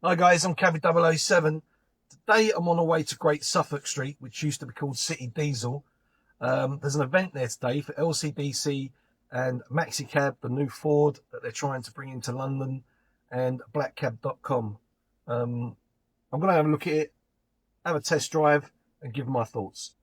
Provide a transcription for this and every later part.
Hi guys, I'm Cabby 007. Today I'm on the way to Great Suffolk Street, which used to be called City Diesel. There's an event there today for LCDC and MaxiCab, the new Ford that they're trying to bring into London, and blackcab.com. I'm going to have a look at it, have a test drive, and give my thoughts.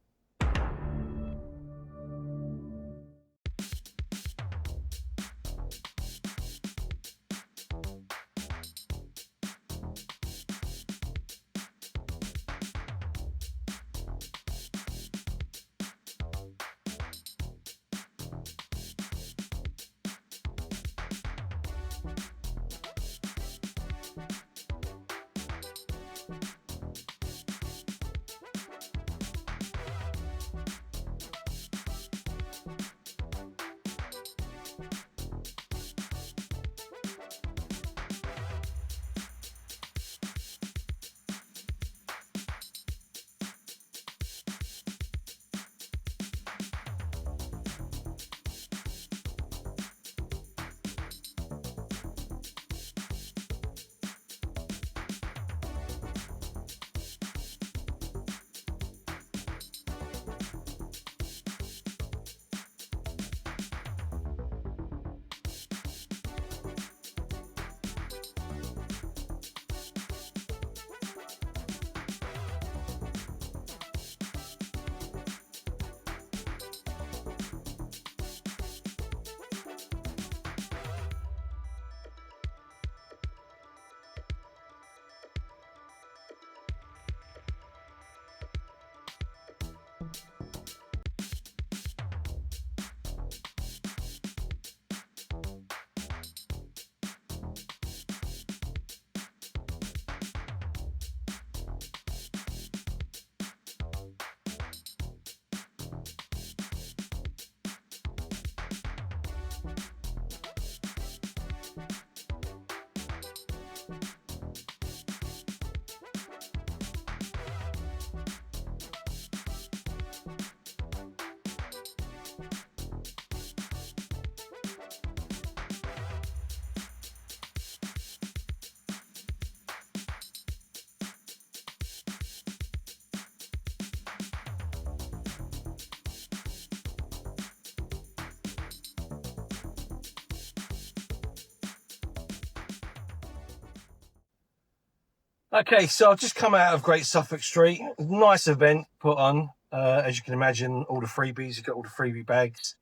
Okay, so I've just come out of Great Suffolk Street. Nice event put on. As you can imagine, all the freebies, you've got all the freebie bags.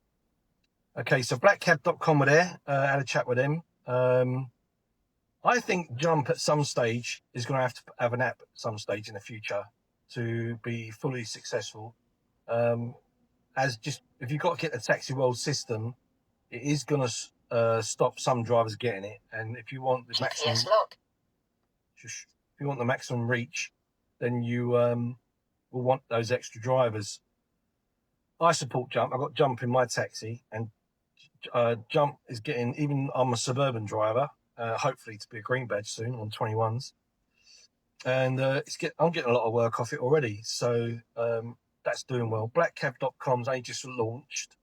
Okay, so blackcab.com were there, had a chat with them. I think Jump at some stage is going to have an app at some stage in the future to be fully successful. As just, if you've got to get the taxi world system, it is going to stop some drivers getting it. And if you want the maximum, if you want the maximum reach, then you will want those extra drivers. I support Jump. I've got Jump in my taxi, and Jump is getting, even I'm a suburban driver, hopefully to be a green badge soon on 21s. And I'm getting a lot of work off it already. So that's doing well. Blackcab.com's only just launched.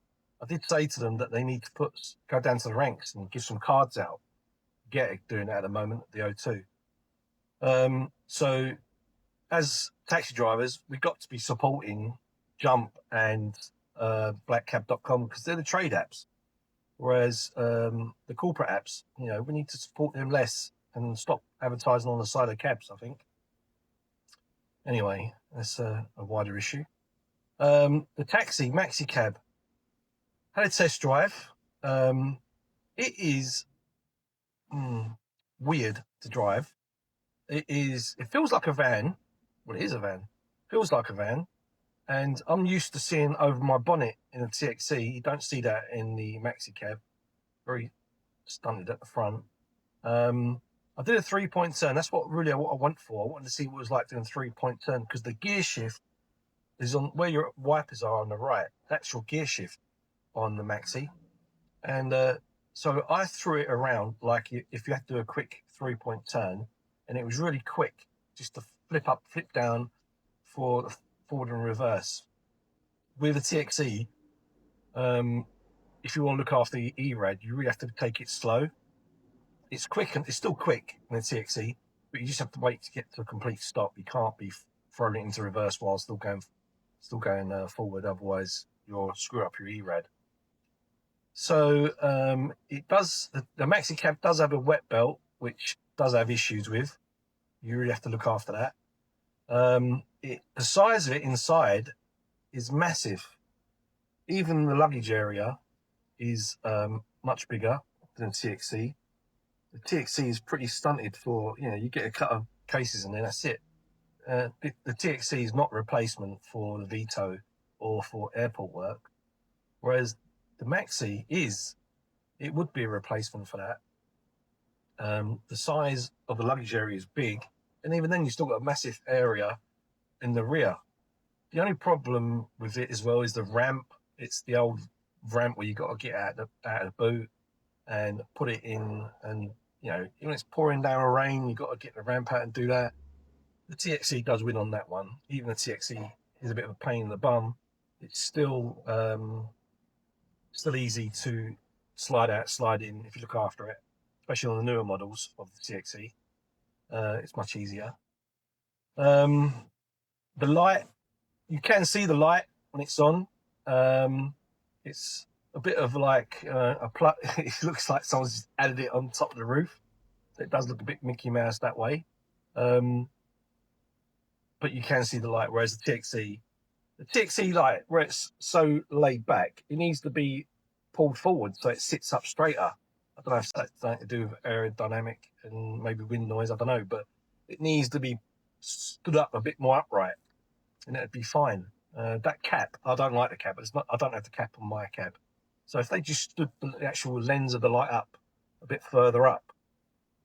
I did say to them that they need to go down to the ranks and give some cards out. Get it doing that at the moment at the O2. So as taxi drivers, we've got to be supporting Jump and blackcab.com because they're the trade apps. Whereas the corporate apps, we need to support them less and stop advertising on the side of cabs, I think. Anyway, that's a wider issue. The taxi, MaxiCab, had a test drive. It is weird to drive. It feels like a van. Well, it is a van. Feels like a van. And I'm used to seeing over my bonnet in a TXE. You don't see that in the MaxiCab. Very stunted at the front. I did a 3-point turn. That's what I went for. I wanted to see what it was like doing a 3-point turn because the gear shift is on where your wipers are on the right. That's your gear shift on the Maxi. And so I threw it around like if you had to do a quick 3-point turn, and it was really quick, just to flip up, flip down for the forward and reverse. With a TXE, if you want to look after the E-Rad, you really have to take it slow. It's quick, and it's still quick in the TXE, but you just have to wait to get to a complete stop. You can't be throwing it into reverse while still going forward, otherwise you'll screw up your ERAD. So it does. The MaxiCab does have a wet belt, which does have issues with. You really have to look after that. The size of it inside is massive. Even the luggage area is much bigger than TXE. The TXE is pretty stunted for, you get a couple of cases and then that's it. The TXE is not a replacement for the Vito or for airport work, whereas the Maxi it would be a replacement for that. The size of the luggage area is big, and even then you still got a massive area in the rear. The only problem with it as well is the ramp. It's the old ramp where you got to get out of the boot and put it in, and when it's pouring down rain, you got to get the ramp out and do that. The TXE does win on that one. Even the TXE is a bit of a pain in the bum. It's still easy to slide out, slide in if you look after it, especially on the newer models of the TXE. It's much easier. The light, you can see the light when it's on. It's a bit of like a plug. It looks like someone's just added it on top of the roof. It does look a bit Mickey Mouse that way. But you can see the light, whereas the TXE light, where it's so laid back, it needs to be pulled forward so it sits up straighter. I don't know if that's something to do with aerodynamic and maybe wind noise, I don't know, but it needs to be stood up a bit more upright and it'd be fine. That cap, I don't like the cap, but I don't have the cap on my cab. So if they just stood the actual lens of the light up a bit further up,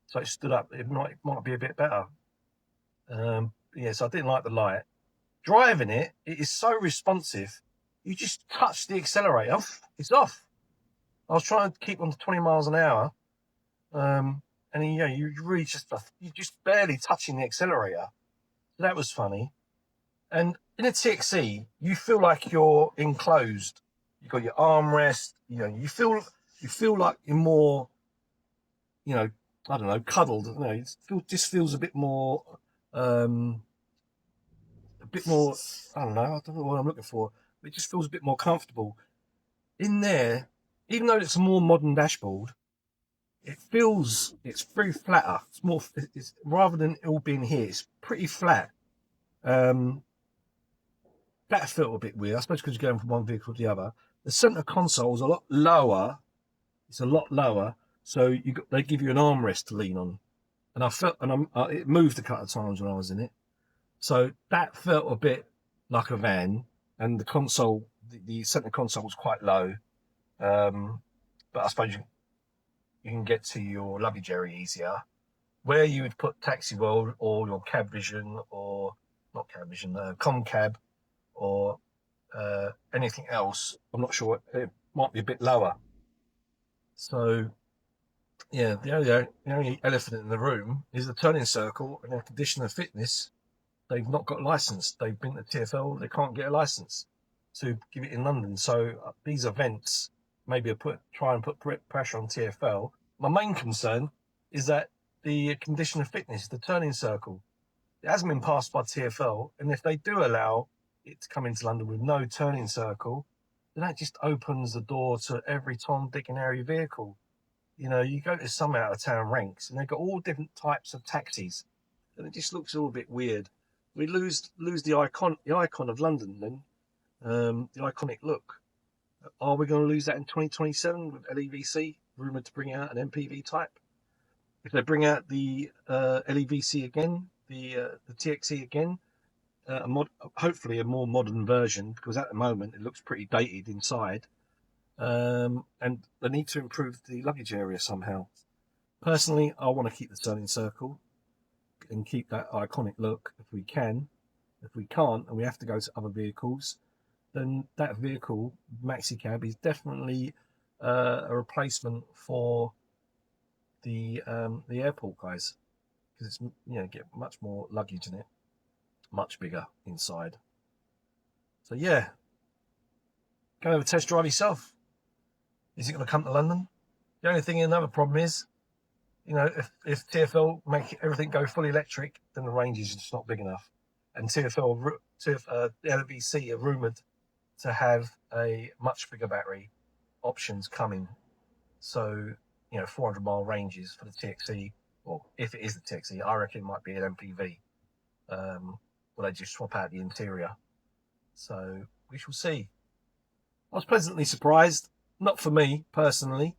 so it stood up, it might be a bit better. So I didn't like the light. Driving it is so responsive. You just touch the accelerator, it's off. I was trying to keep on to 20 miles an hour, and you're just barely touching the accelerator. So that was funny. And in a TXE, you feel like you're enclosed. You've got your armrest. You feel like you're more, I don't know, cuddled. It just feels a bit more. I don't know what I'm looking for. It just feels a bit more comfortable. In there, even though it's a more modern dashboard, it's very flatter. It's rather than it all being here, it's pretty flat. That felt a bit weird, I suppose, because you're going from one vehicle to the other. The center console is a lot lower. It's a lot lower, so they give you an armrest to lean on. And it moved a couple of times when I was in it. So that felt a bit like a van, and the console, the center console was quite low. But I suppose you can get to your luggage area easier. Where you would put Taxi World or your Cab Vision, or not Cab Vision, ComCab, or anything else, I'm not sure. It might be a bit lower. So yeah, the only elephant in the room is the turning circle and the condition of fitness. They've not got a license. They've been to TfL. They can't get a license to give it in London. So these events maybe try and put pressure on TfL. My main concern is that the condition of fitness, the turning circle, it hasn't been passed by TfL. And if they do allow it to come into London with no turning circle, then that just opens the door to every Tom, Dick and Harry vehicle. You go to some out of town ranks and they've got all different types of taxis, and it just looks all a bit weird. We lose the icon of London then, the iconic look. Are we going to lose that in 2027 with LEVC rumoured to bring out an MPV type? If they bring out the LEVC again, the TXE again, hopefully a more modern version, because at the moment it looks pretty dated inside, and they need to improve the luggage area somehow. Personally, I want to keep the turning circle and keep that iconic look if we can. If we can't and we have to go to other vehicles, then that vehicle, MaxiCab, is definitely a replacement for the airport guys, because it's get much more luggage in it, much bigger inside. So yeah, go have a test drive yourself. Is it going to come to London? The only thing, another problem is you know, if TfL make everything go fully electric, then the range is just not big enough. And LEVC are rumoured to have a much bigger battery options coming. So, you know, 400-mile ranges for the TXE, or if it is the TXE, I reckon it might be an MPV. Where they just swap out the interior. So we shall see. I was pleasantly surprised, not for me personally.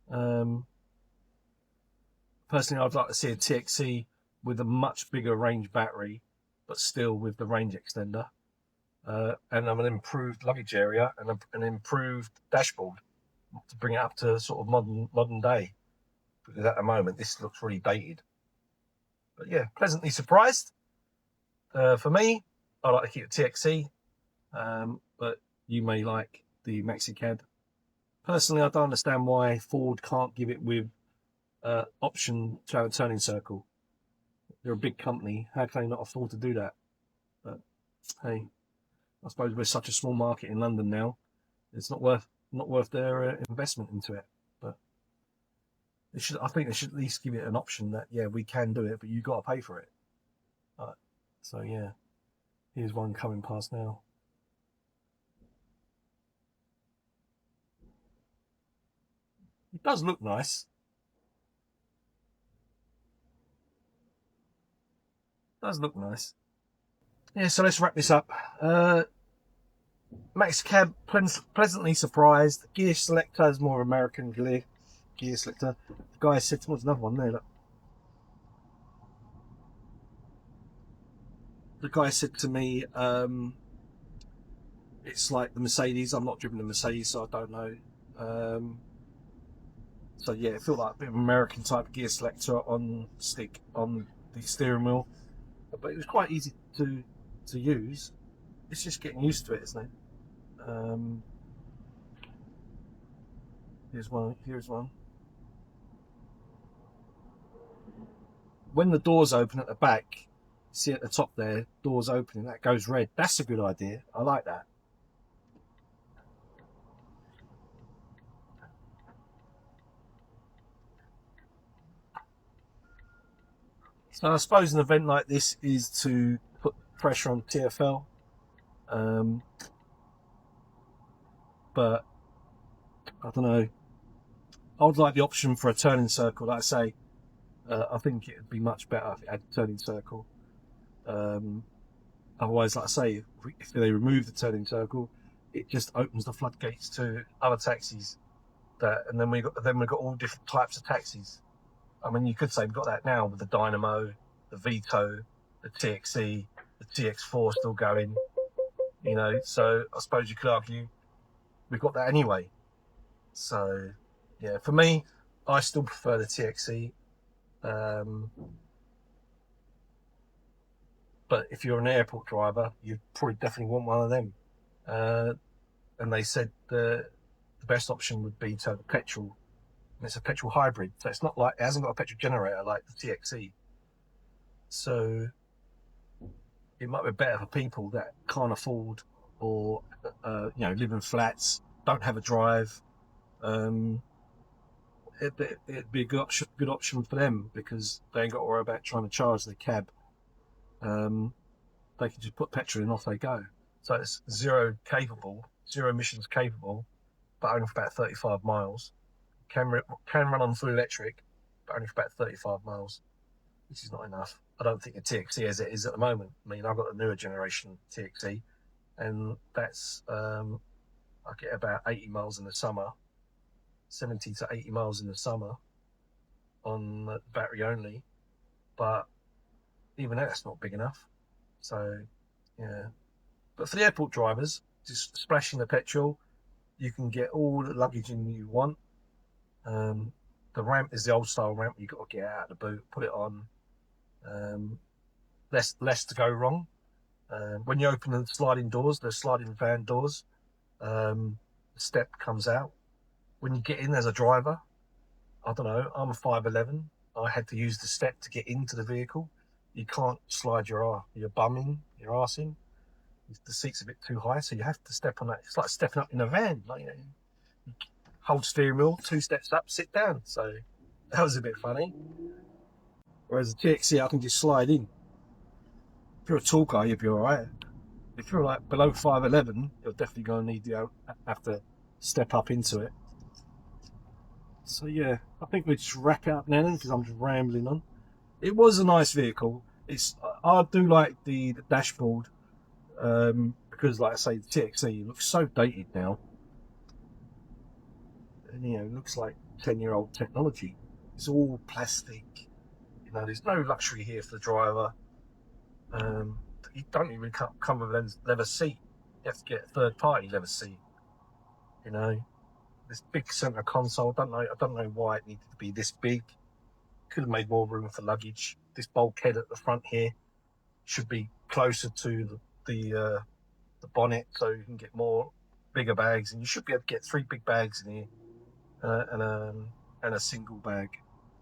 Personally, I'd like to see a TXE with a much bigger range battery, but still with the range extender, and an improved luggage area and an improved dashboard to bring it up to sort of modern day. Because at the moment, this looks really dated. But yeah, pleasantly surprised. For me, I like to keep the TXE, but you may like the MaxiCab. Personally, I don't understand why Ford can't give it with option to have a turning circle. They're a big company. How can they not afford to do that? But hey, I suppose we're such a small market in London now. It's not worth their investment into it. But I think they should at least give it an option that, yeah, we can do it, but you've got to pay for it. So yeah, here's one coming past now. It does look nice. Does look nice. Yeah, so let's wrap this up. MaxiCab, pleasantly surprised. Gear selector is more American gear selector. The guy said, what's another one there? Look. The guy said to me, it's like the Mercedes. I'm not driven the Mercedes, so I don't know. So yeah, it felt like a bit of American type gear selector on stick on the steering wheel, but it was quite easy to use. It's just getting used to it, isn't it? Here's one. When the doors open at the back, see at the top there, doors opening, that goes red. That's a good idea. I like that. So I suppose an event like this is to put pressure on TfL. But I don't know. I would like the option for a turning circle. Like I say, I think it would be much better if it had a turning circle. Otherwise, like I say, if they remove the turning circle, it just opens the floodgates to other taxis. And then we've got all different types of taxis. I mean, you could say we've got that now with the Dynamo, the Vito, the TXE, the TX4 still going. You know, so I suppose you could argue we've got that anyway. So yeah, for me, I still prefer the TXE. But if you're an airport driver, you probably definitely want one of them. And they said the best option would be to have a petrol. And it's a petrol hybrid, so it's not like it hasn't got a petrol generator like the TXE. So it might be better for people that can't afford or you know, live in flats, don't have a drive. It'd be a good option for them because they ain't got to worry about trying to charge their cab. They can just put petrol in, off they go. So it's zero emissions capable, but only for about 35 miles. Can run on full electric, but only for about 35 miles, which is not enough. I don't think a TXE as it is at the moment. I mean, I've got a newer generation TXE, and that's I get about 80 miles in the summer, 70 to 80 miles in the summer on battery only, but even that's not big enough. So yeah, but for the airport drivers, just splashing the petrol, you can get all the luggage in you want. The ramp is the old style ramp. You've got to get out of the boot, put it on. Less to go wrong. When you open the sliding doors, the sliding van doors, the step comes out. When you get in as a driver, I don't know, I'm a 5'11". I had to use the step to get into the vehicle. You can't slide your bum in, your arse in. The seat's a bit too high, so you have to step on that. It's like stepping up in a van. Like, you know, hold steering wheel, 2 steps up, sit down. So That was a bit funny. Whereas the TXE, I can just slide in. If you're a tall guy, you'll be all right. If you're like below 5'11", you're definitely going to need to have to step up into it. So yeah, I think we just wrap it up now because I'm just rambling on. It was a nice vehicle. I do like the dashboard because, like I say, the TXE looks so dated now, and it looks like 10-year-old technology. It's all plastic. There's no luxury here for the driver. You don't even come with a leather seat. You have to get a third-party leather seat. This big center console. I don't know why it needed to be this big. Could have made more room for luggage. This bulkhead at the front here should be closer to the bonnet, so you can get bigger bags, and you should be able to get 3 big bags in here and a single bag.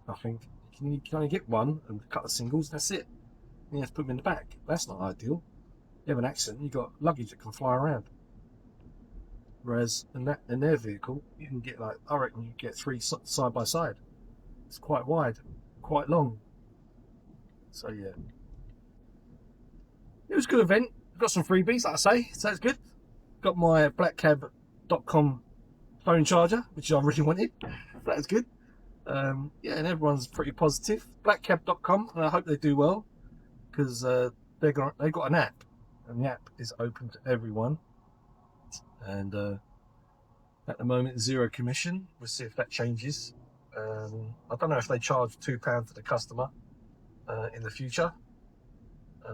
I think you can only get one and a couple of singles. That's it. You have to put them in the back. That's not ideal. You have an accident, you've got luggage that can fly around. Whereas in their vehicle, you can get I reckon you get 3 side by side. It's quite wide, quite long. So yeah, it was a good event. Got some freebies, like I say, so it's good. Got my MaxiCab.com phone charger, which I really wanted. That was good. Yeah, and everyone's pretty positive. MaxiCab.com, and I hope they do well because they've got an app, and the app is open to everyone. And at the moment, 0 commission. We'll see if that changes. I don't know if they charge £2 to the customer in the future,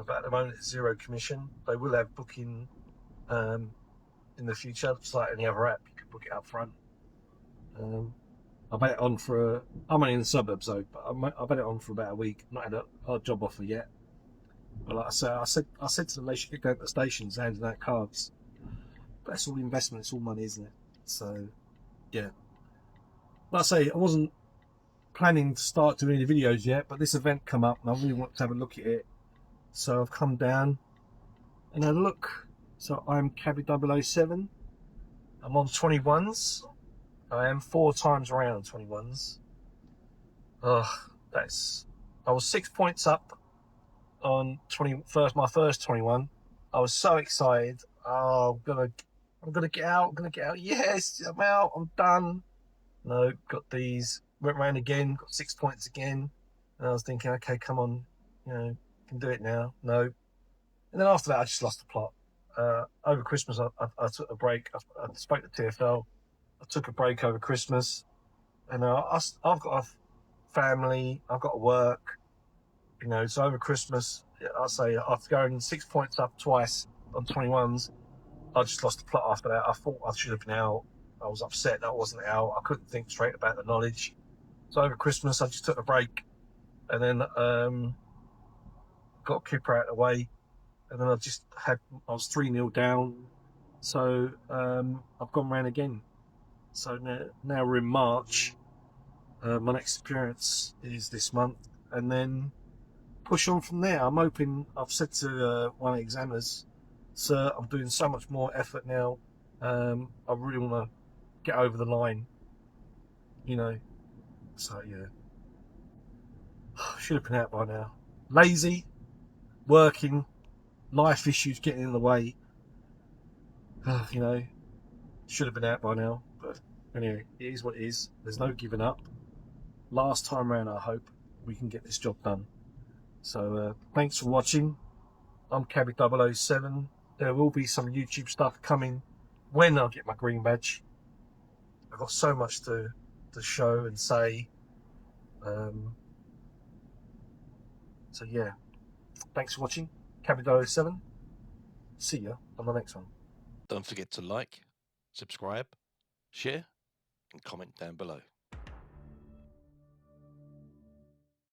but at the moment it's 0 commission. They will have booking in the future, just like any other app. You can book it up front. I've had it on for I'm only in the suburbs though, but I've had it on for about a week. Not had a job offer yet. But like I said to them they should go to the stations handing out cards. But that's all investment. It's all money, isn't it? So yeah. Like I say, I wasn't planning to start doing any videos yet, but this event come up and I really want to have a look at it. So I've come down and had a look. So I'm Cabby 007. I'm on 21s. I am 4 times around 21s. I was 6 points up on my first 21. I was so excited. Oh, I'm gonna get out. I'm gonna get out. Yes, I'm out. I'm done. No, got these. Went round again. Got 6 points again. And I was thinking, okay, come on, can do it now. No. And then after that, I just lost the plot. Over Christmas, I took a break. I spoke to TFL. I took a break over Christmas, and I've got a family. I've got to work. So over Christmas, I'll say after going 6 points up twice on 21s, I just lost the plot after that. I thought I should have been out. I was upset that I wasn't out. I couldn't think straight about the knowledge. So over Christmas, I just took a break, and then got Kipper out of the way, and then I was 3-0 down. So I've gone round again. So now we're in March. My next appearance is this month, and then push on from there. I'm hoping, I've said to one of the examiners, sir, I'm doing so much more effort now. I really want to get over the line, So yeah, should have been out by now. Lazy, working, life issues getting in the way. Should have been out by now. But anyway, it is what it is. There's no giving up. Last time round, I hope we can get this job done. So thanks for watching. I'm Cabby 007. There will be some YouTube stuff coming when I get my green badge. I've got so much to show and say. So yeah, thanks for watching. Cabby 007. See ya on the next one. Don't forget to like, subscribe, share, and comment down below.